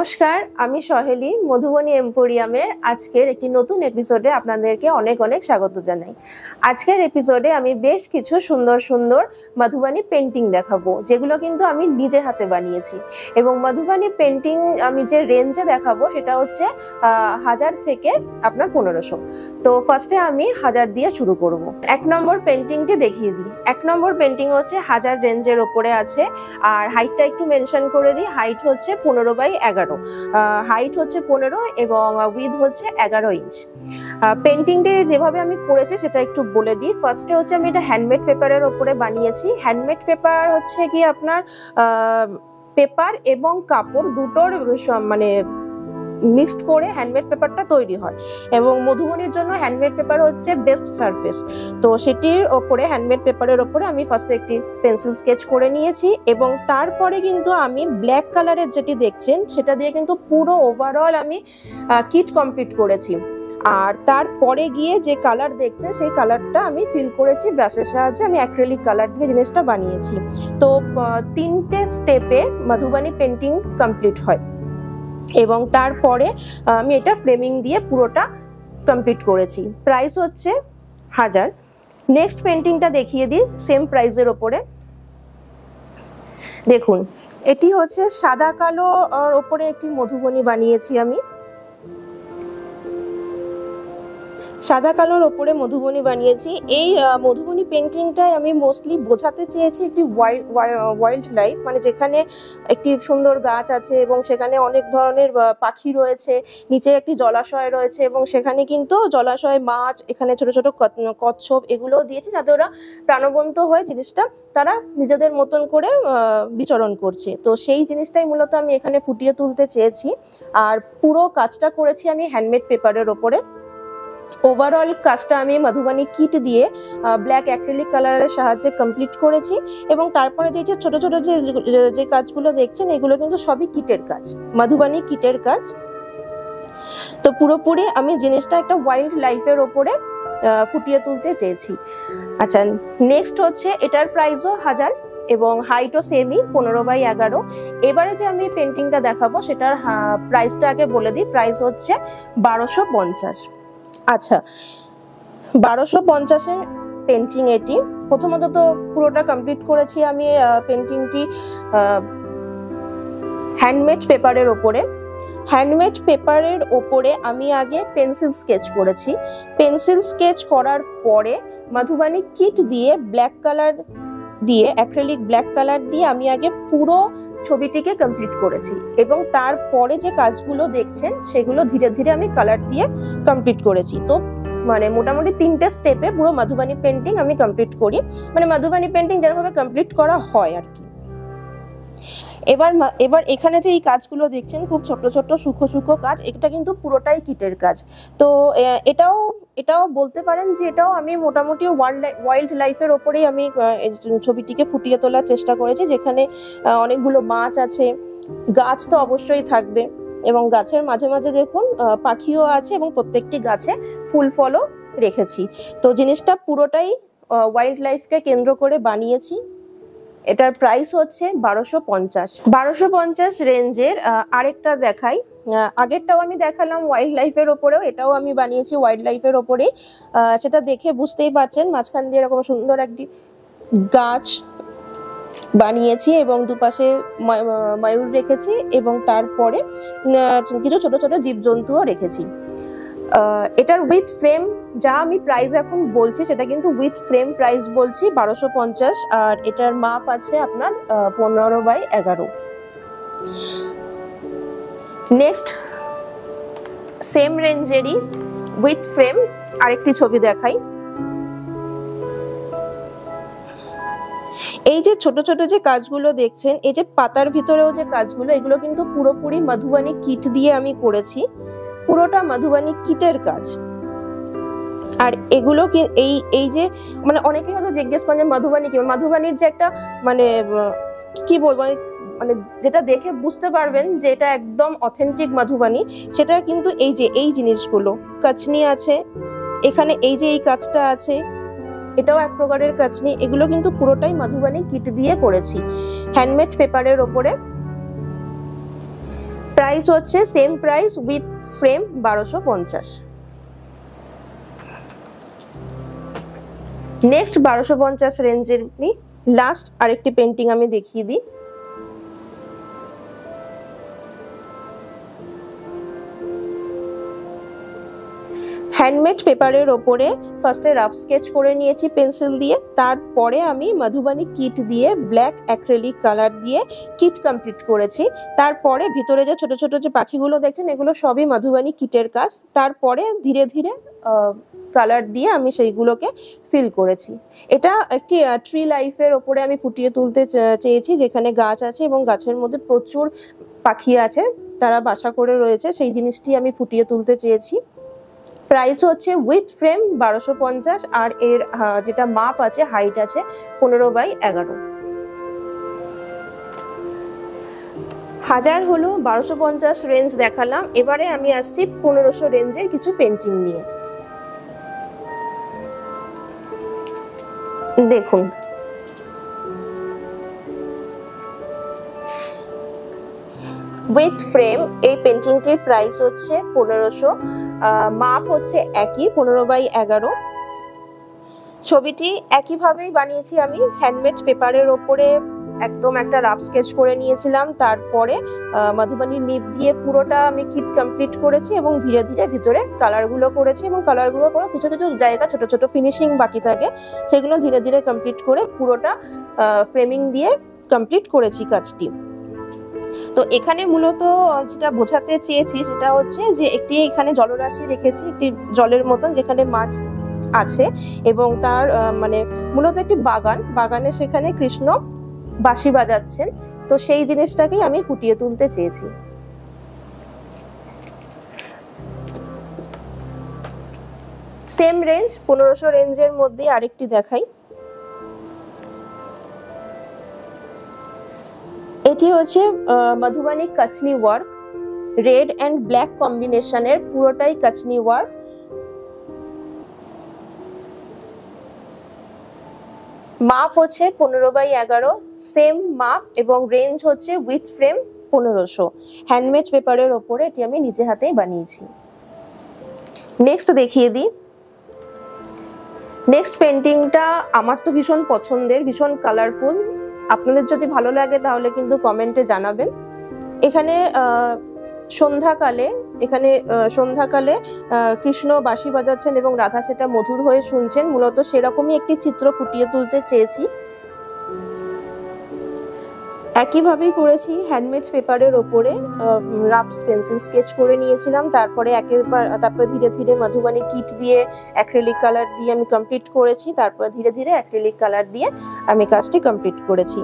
নমস্কার, আমি সহেলি মধুবনী এম্পোরিয়ামের আজকের একটি নতুন এপিসোডে আপনাদেরকে অনেক অনেক স্বাগত জানাই। আজকের এপিসোডে আমি বেশ কিছু সুন্দর সুন্দর মধুবনী পেন্টিং দেখাবো, যেগুলো কিন্তু আমি নিজে হাতে বানিয়েছি। এবং মধুবনী পেন্টিং আমি যে রেঞ্জে দেখাবো সেটা হচ্ছে 1000 থেকে আপনার 1500। তো ফার্স্টে আমি 1000 দিয়ে শুরু করব। 1 নম্বর পেন্টিংটি দেখিয়ে দিই। 1 নম্বর পেন্টিং হচ্ছে 1000 রেঞ্জের ওপরে আছে। আর হাইটটা একটু মেনশন করে দিই, হাইট হচ্ছে 15x11, হাইট হচ্ছে 15 এবং উইথ হচ্ছে 11 ইঞ্চ। পেন্টিংটি যেভাবে আমি করেছি সেটা একটু বলে দিই। ফার্স্টে হচ্ছে আমি এটা হ্যান্ডমেড পেপারের ওপরে বানিয়েছি। হ্যান্ডমেড পেপার হচ্ছে কি আপনার পেপার এবং কাপড় দুটোর মানে মিক্সড করে হ্যান্ডমেড পেপারটা তৈরি হয়, এবং মধুবনীর জন্য হ্যান্ডমেড পেপার হচ্ছে বেস্ট সারফেস। তো সেটির ওপরে হ্যান্ডমেড পেপারের ওপরে আমি ফার্স্টে একটি পেন্সিল স্কেচ করে নিয়েছি, এবং তারপরে কিন্তু আমি ব্ল্যাক কালারের যেটি দেখছেন সেটা দিয়ে কিন্তু পুরো ওভারঅল আমি কিট কমপ্লিট করেছি। আর তারপরে গিয়ে যে কালার দেখছেন সেই কালারটা আমি ফিল করেছি ব্রাশের সাহায্যে। আমি অ্যাক্রিলিক কালার দিয়ে জিনিসটা বানিয়েছি। তো 3টে স্টেপে মধুবনী পেন্টিং কমপ্লিট হয়, এবং তারপরে আমি এটা ফ্রেমিং দিয়ে পুরোটা কমপ্লিট করেছি। প্রাইস হচ্ছে 1000। নেক্সট পেন্টিংটা দেখিয়ে দিই সেম প্রাইসের ওপরে। দেখুন, এটি হচ্ছে সাদা কালো ওপরে একটি মধুবনী বানিয়েছি আমি। সাদা কালোর ওপরে মধুবনী বানিয়েছি। এই মধুবনী পেন্টিংটাই আমি মোস্টলি বোঝাতে চেয়েছি একটি ওয়াইল্ড লাইফ, মানে যেখানে একটি সুন্দর গাছ আছে এবং সেখানে অনেক ধরনের পাখি রয়েছে, নিচে একটি জলাশয় রয়েছে, এবং সেখানে কিন্তু জলাশয় মাছ, এখানে ছোট ছোট কচ্ছপ এগুলোও দিয়েছি, যাতে ওরা প্রাণবন্ত হয়ে জিনিসটা তারা নিজেদের মতন করে বিচরণ করছে। তো সেই জিনিসটাই মূলত আমি এখানে ফুটিয়ে তুলতে চেয়েছি। আর পুরো কাজটা করেছি আমি হ্যান্ডমেড পেপারের ওপরে। ওভারঅল কাজটা আমি মধুবনী কিট দিয়ে ব্ল্যাক অ্যাক্রিলিক কালারের সাহায্যে কমপ্লিট করেছি, এবং তারপরে যে ছোট ছোট যে কাজগুলো দেখছেন এগুলো কিন্তু সবই কিটের কাজ, মধুবনী কিটের কাজ। তো পুরোপুরি আমি জিনিসটা একটা ওয়াইল্ড লাইফের ওপরে ফুটিয়ে তুলতে চেয়েছি। আচ্ছা, নেক্সট হচ্ছে এটার প্রাইসও 1000 এবং হাইটও সেমই 15x11। এবারে যে আমি পেন্টিংটা দেখাবো সেটার প্রাইসটা আগে বলে দিই। প্রাইস হচ্ছে 1250। আচ্ছা, 1250-এর পেন্টিং এটি। প্রথমত তো পুরোটা কমপ্লিট করেছি আমি পেন্টিংটি হ্যান্ডমেড পেপারের ওপরে। হ্যান্ডমেড পেপারের ওপরে আমি আগে পেন্সিল স্কেচ করেছি। পেন্সিল স্কেচ করার পরে মধুবনী কিট দিয়ে ব্ল্যাক কালার দিয়ে অ্যাক্রিলিক ব্ল্যাক কালার দিয়ে আমি আগে পুরো ছবিটিকে কমপ্লিট করেছি, এবং তারপরে যে কাজগুলো দেখছেন সেগুলো ধীরে ধীরে আমি কালার দিয়ে কমপ্লিট করেছি। তো মানে মোটামুটি 3টে স্টেপে পুরো মধুবনী পেন্টিং আমি কমপ্লিট করি, মানে মধুবনী পেন্টিং যেভাবে কমপ্লিট করা হয় আর কি। এবার এখানে যে এই কাজগুলো দেখছেন খুব ছোট ছোট সূক্ষ্ম সূক্ষ্ম কাজ, এটা কিন্তু পুরোটাই কিটের কাজ। তো এটাও বলতে পারেন যে এটাও আমি মোটামুটি ওয়াইল্ড লাইফের ওপরেই আমি ছবিটিকে ফুটিয়ে তোলার চেষ্টা করেছি, যেখানে অনেকগুলো মাছ আছে, গাছ তো অবশ্যই থাকবে, এবং গাছের মাঝে মাঝে দেখুন পাখিও আছে, এবং প্রত্যেকটি গাছে ফুল ফলও রেখেছি। তো জিনিসটা পুরোটাই ওয়াইল্ড লাইফকে কেন্দ্র করে বানিয়েছি। এটার প্রাইস হচ্ছে 1250 রেঞ্জের। আরেকটা দেখাই, আগেরটাও আমি দেখালাম ওয়াইল্ড লাইফের ওপরেও, এটাও আমি বানিয়েছি ওয়াইল্ড লাইফের ওপরেই। সেটা দেখে বুঝতেই পারছেন মাঝখান দিয়ে এরকম সুন্দর একটি গাছ বানিয়েছি, এবং দুপাশে ময়ূর রেখেছি, এবং তারপরে কিছু ছোট ছোট জীবজন্তুও রেখেছি। এটার উইথ ফ্রেম যা আমি প্রাইস এখন বলছি সেটা কিন্তু উইথ ফ্রেম প্রাইস বলছি 1250, আর এটার মাপ আছে আপনার 15x11। নেক্সট সেম রেঞ্জেরই উইথ ফ্রেম আরেকটি ছবি দেখাই। এই যে ছোট ছোট যে কাজগুলো দেখছেন, এই যে পাতার ভিতরেও যে কাজগুলো, এগুলো কিন্তু পুরোপুরি মধুবনী কিট দিয়ে আমি করেছি, পুরোটা মধুবনী কিটের কাজ। আর এগুলো কি এই যে মানে অনেকেই হয়তো জিজ্ঞেস করেন যে মধুবনী কি, মধুবনীর যে একটা মানে কি বলবো, মানে যেটা দেখে বুঝতে পারবেন যে এটা একদম অথেন্টিক মধুবনী, সেটা কিন্তু এই যে এই জিনিসগুলো, কাচনি আছে এখানে, এই যে এই কাজটা আছে, এটাও এক প্রকারের কাচনি, এগুলো কিন্তু পুরোটাই মধুবনী কিট দিয়ে করেছি হ্যান্ডমেড পেপারের ওপরে। প্রাইস হচ্ছে same price with frame 1250। Next 1250 রেঞ্জের লাস্ট আরেকটি পেন্টিং আমি দেখিয়ে দিই। হ্যান্ডমেড পেপারের ওপরে ফার্স্টে রাফ স্কেচ করে নিয়েছি পেন্সিল দিয়ে, তারপরে আমি মধুবানি কিট দিয়ে ব্ল্যাক অ্যাক্রিলিক কালার দিয়ে কিট কমপ্লিট করেছি। তারপরে ভিতরে যে ছোট ছোট যে পাখিগুলো দেখছেন এগুলো সবই মধুবানি কিটের কাজ। তারপরে ধীরে ধীরে কালার দিয়ে আমি সেইগুলোকে ফিল করেছি। এটা একটি ট্রি লাইফের ওপরে আমি ফুটিয়ে তুলতে চেয়েছি, যেখানে গাছ আছে এবং গাছের মধ্যে প্রচুর পাখি আছে, তারা বাসা করে রয়েছে, সেই জিনিসটি আমি ফুটিয়ে তুলতে চেয়েছি। প্রাইস হচ্ছে উইথ ফ্রেম 1250 আর এর যেটা মাপ আছে হাইট আছে 15x11। হাজার হলো 1250 রেঞ্জ দেখালাম, এবারে আমি আসছি 1500 রেঞ্জের কিছু পেন্টিং নিয়ে। দেখুন উইথ ফ্রেম এই পেন্টিংটির প্রাইস হচ্ছে 1500, মাপ হচ্ছে একই 15x11। ছবিটি একইভাবেই বানিয়েছি আমি, হ্যান্ডমেড পেপারের ওপরে একদম একটা রাফ স্কেচ করে নিয়েছিলাম, তারপরে মধুবানির নিব দিয়ে পুরোটা আমি কিট কমপ্লিট করেছি এবং ধীরে ধীরে ভিতরে কালারগুলো করেছি এবং কালারগুলো করে কিছু কিছু জায়গা ছোট ছোট ফিনিশিং বাকি থাকে, সেগুলো ধীরে ধীরে কমপ্লিট করে পুরোটা ফ্রেমিং দিয়ে কমপ্লিট করেছি কাজটি। তো এখানে মূলত যেটা বোঝাতে চেয়েছি সেটা হচ্ছে যে একটি এখানে জলরাশি রেখেছি, একটি জলের মতন যেখানে মাছ আছে এবং তার মানে মূলত একটি বাগানে সেখানে কৃষ্ণ বাঁশি বাজাচ্ছেন, তো সেই জিনিসটাকেই আমি ফুটিয়ে তুলতে চেয়েছি। সেম রেঞ্জ 1500 রেঞ্জের মধ্যে আরেকটি দেখাই। এটি হচ্ছে Madhubani কাচনি work, red and black কম্বিনেশনের, পুরোটাই কাচনি ওয়ার্ক। মাপ হচ্ছে 15x11, সেম মাপ এবং রেঞ্জ হচ্ছে উইথ ফ্রেম 1500। হ্যান্ডমেড পেপারের ওপরে এটি আমি নিজে হাতেই বানিয়েছি। নেক্সট দেখিয়ে দিই। নেক্সট পেন্টিংটা আমার তো ভীষণ পছন্দের, ভীষণ কালারফুল। আপনাদের যদি ভালো লাগে তাহলে কিন্তু কমেন্টে জানাবেন। এখানে সন্ধ্যাকালে কৃষ্ণ বাঁশি বাজাচ্ছেন এবং রাধা সেটা মধুর হয়ে শুনছেন, মূলত সেরকমই একটি চিত্র ফুটিয়ে তুলতে চেয়েছি। একইভাবেই করেছি, হ্যান্ডমেড পেপারের ওপরে রাফ পেন্সিল স্কেচ করে নিয়েছিলাম, তারপরে ধীরে ধীরে মধুবানি কিট দিয়ে অ্যাক্রিলিক কালার দিয়ে আমি কমপ্লিট করেছি, তারপরে ধীরে ধীরে অ্যাক্রিলিক কালার দিয়ে আমি কাজটি কমপ্লিট করেছি।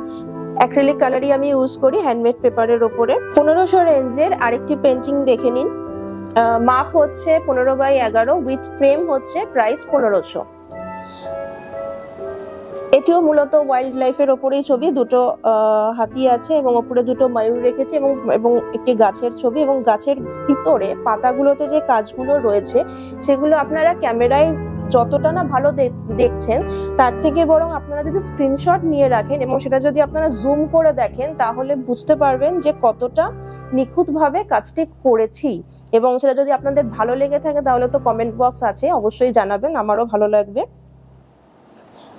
অ্যাক্রিলিক কালারই আমি ইউজ করি হ্যান্ডমেড পেপারের ওপরে। 1500 রেঞ্জের আরেকটি পেন্টিং দেখে নিন। মাপ হচ্ছে 15x11, উইথ ফ্রেম হচ্ছে প্রাইস 1500। এটিও মূলত ওয়াইল্ড লাইফের ওপরেই ছবি, দুটো হাতি আছে এবং ওপরে দুটো ময়ূর রেখেছি এবং একটি গাছের ছবি, এবং গাছের ভিতরে পাতাগুলোতে যে কাজগুলো রয়েছে সেগুলো আপনারা ক্যামেরায় যতটা না ভালো দেখছেন তার থেকে বরং আপনারা যদি স্ক্রিনশট নিয়ে রাখেন এবং সেটা যদি আপনারা জুম করে দেখেন তাহলে বুঝতে পারবেন যে কতটা নিখুঁতভাবে কাজটি করেছি। এবং সেটা যদি আপনাদের ভালো লেগে থাকে তাহলে তো কমেন্ট বক্স আছে, অবশ্যই জানাবেন, আমারও ভালো লাগবে।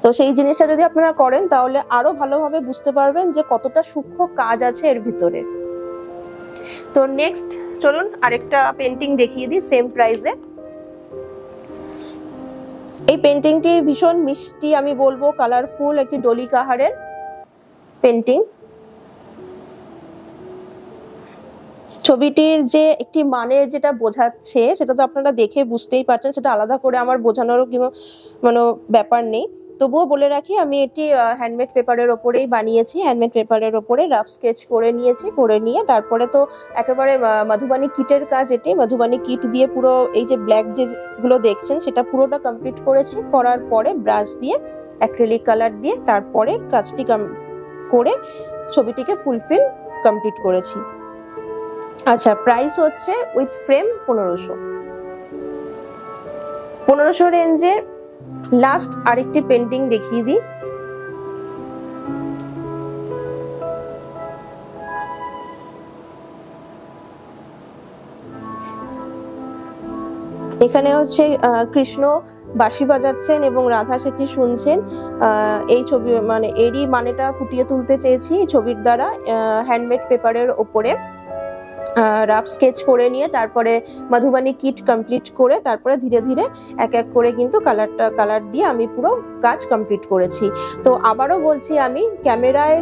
তো সেই জিনিসটা যদি আপনারা করেন তাহলে আরো ভালোভাবে বুঝতে পারবেন যে কতটা সূক্ষ্ম কাজ আছে এর ভিতরে। তো নেক্সট চলুন আরেকটা পেন্টিং দেখিয়ে দিই সেম প্রাইসে। এই পেন্টিংটি ভীষণ মিষ্টি, আমি বলবো কালারফুল, একটি ডলি কাহারের পেন্টিং। ছবিটির যে একটি মানে যেটা বোঝাচ্ছে সেটা তো আপনারা দেখে বুঝতেই পারছেন, সেটা আলাদা করে আমার বোঝানোরও কোনো ব্যাপার নেই। তবুও বলে রাখি আমি এটি হ্যান্ডমেড পেপারের ওপরেই বানিয়েছি, হ্যান্ডমেড পেপারের ওপরে রাফ স্কেচ করে নিয়ে তারপরে তো একেবারে মধুবানি কিটের কাজ। এটি মধুবানি কিট দিয়ে পুরো এই যে ব্ল্যাক যেগুলো দেখছেন সেটা পুরোটা কমপ্লিট করেছি, করার পরে ব্রাশ দিয়ে অ্যাক্রিলিক কালার দিয়ে তারপরে কাজটি করে ছবিটিকে ফুলফিল কমপ্লিট করেছি। আচ্ছা, প্রাইস হচ্ছে উইথ ফ্রেম 1500 রেঞ্জের লাস্ট আরেকটি পেন্টিং দেখিয়ে দিই। এখানে হচ্ছে কৃষ্ণ বাঁশি বাজাচ্ছেন এবং রাধা সেটি শুনছেন। এই ছবি মানে এরই মানেটা ফুটিয়ে তুলতে চেয়েছি ছবির দ্বারা। হ্যান্ডমেড পেপারের ওপরে রাফ স্কেচ করে নিয়ে তারপরে মধুবনী কিট কমপ্লিট করে তারপরে ধীরে ধীরে এক এক করে কিন্তু কালার দিয়ে আমি পুরো কাজ কমপ্লিট করেছি। তো আবারও বলছি, আমি ক্যামেরায়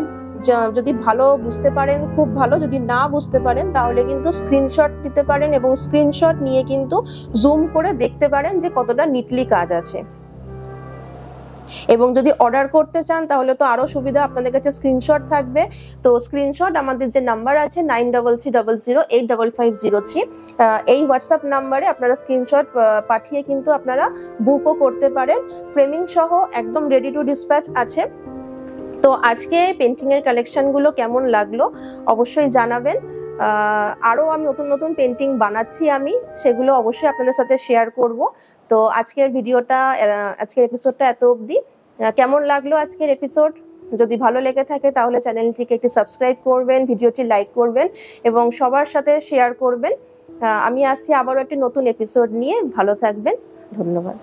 যদি ভালো বুঝতে পারেন খুব ভালো, যদি না বুঝতে পারেন তাহলে কিন্তু স্ক্রিনশট নিতে পারেন এবং স্ক্রিনশট নিয়ে কিন্তু জুম করে দেখতে পারেন যে কতটা নিটলি কাজ আছে। এবং যদি অর্ডার করতে চান তাহলে তো আরো সুবিধা, আপনাদের কাছে স্ক্রিনশট থাকবে। তো স্ক্রিনশট আমাদের যে নাম্বার আছে 9330085503, এই হোয়াটসঅ্যাপ নাম্বারে আপনারা স্ক্রিনশট পাঠিয়ে কিন্তু আপনারা বুকও করতে পারেন। ফ্রেমিং সহ একদম রেডি টু ডিসপ্যাচ আছে। তো আজকে পেন্টিং এর কালেকশনগুলো কেমন লাগলো অবশ্যই জানাবেন। আরও আমি নতুন নতুন পেন্টিং বানাচ্ছি, আমি সেগুলো অবশ্যই আপনাদের সাথে শেয়ার করব। তো আজকের এপিসোডটা এত অবধি। কেমন লাগলো আজকের এপিসোড? যদি ভালো লেগে থাকে তাহলে চ্যানেলটিকে একটু সাবস্ক্রাইব করবেন, ভিডিওটি লাইক করবেন এবং সবার সাথে শেয়ার করবেন। আমি আসছি আবারও একটি নতুন এপিসোড নিয়ে। ভালো থাকবেন, ধন্যবাদ।